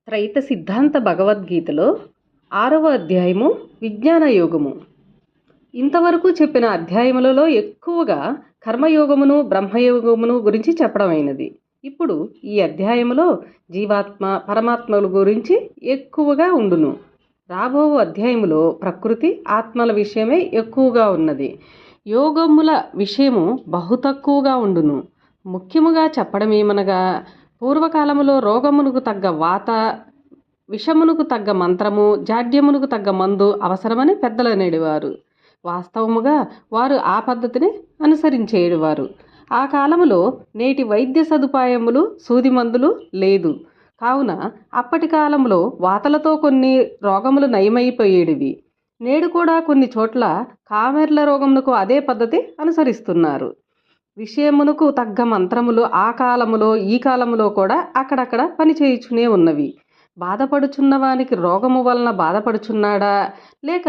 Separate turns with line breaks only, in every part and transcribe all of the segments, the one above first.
త్రైత సిద్ధాంత భగవద్గీతలో 6వ అధ్యాయము విజ్ఞాన యోగము. ఇంతవరకు చెప్పిన అధ్యాయములలో ఎక్కువగా కర్మయోగమును బ్రహ్మయోగమును గురించి చెప్పడమైనది. ఇప్పుడు ఈ అధ్యాయములో జీవాత్మ పరమాత్మల గురించి ఎక్కువగా ఉండును. రాబో అధ్యాయములో ప్రకృతి ఆత్మల విషయమే ఎక్కువగా ఉన్నది. యోగముల విషయము బహు తక్కువగా ఉండును. ముఖ్యముగా చెప్పడమేమనగా, పూర్వకాలములో రోగమునకు తగ్గ వాత, విషమునకు తగ్గ మంత్రము, జాడ్యమునకు తగ్గ మందు అవసరమని పెద్దలు అనేవారు. వాస్తవముగా వారు ఆ పద్ధతిని అనుసరించేవారు. ఆ కాలములో నేటి వైద్య సదుపాయములు, సూది మందులు లేదు. కావున అప్పటి కాలంలో వాతలతో కొన్ని రోగములు నయమైపోయేటివి. నేడు కూడా కొన్ని చోట్ల కామెర్ల రోగమునకు అదే పద్ధతి అనుసరిస్తున్నారు. విషయమునకు తగ్గ మంత్రములు ఆ కాలములో ఈ కాలములో కూడా అక్కడక్కడ పనిచేయుచునే ఉన్నవి. బాధపడుచున్నవానికి రోగము వలన బాధపడుచున్నాడా లేక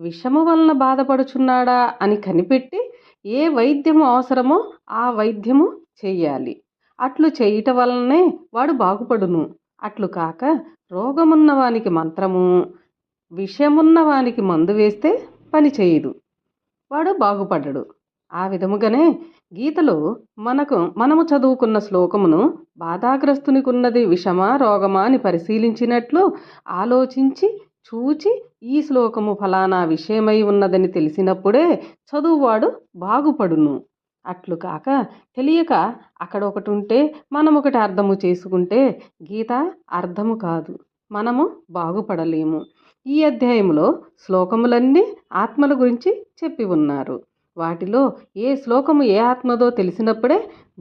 విషము వలన బాధపడుచున్నాడా అని కనిపెట్టి ఏ వైద్యము అవసరమో ఆ వైద్యము చెయ్యాలి. అట్లు చేయుట వలనే వాడు బాగుపడును. అట్లు కాక రోగమున్నవానికి మంత్రము, విషమున్నవానికి మందు వేస్తే పని చేయదు, వాడు బాగుపడ్డడు. ఆ విధముగానే గీతలో మనము చదువుకున్న శ్లోకమును బాధాగ్రస్తునికున్నది విషమా రోగమా అని పరిశీలించినట్లు ఆలోచించి చూచి ఈ శ్లోకము ఫలానా విషయమై ఉన్నదని తెలిసినప్పుడే చదువువాడు బాగుపడును. అట్లు కాక తెలియక అక్కడ ఒకటి ఉంటే మనం ఒకటి అర్థము చేసుకుంటే గీత అర్థము కాదు, మనము బాగుపడలేము. ఈ అధ్యాయంలో శ్లోకములన్నీ ఆత్మల గురించి చెప్పి ఉన్నారు. వాటిలో ఏ శ్లోకము ఏ ఆత్మదో తెలిసినప్పుడే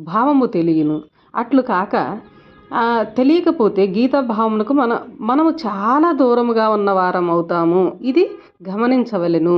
భావము తెలియను. అట్లు కాక తెలియకపోతే గీతా భావమునకు మనము చాలా దూరముగా ఉన్నవారం అవుతాము. ఇది గమనించవలెను.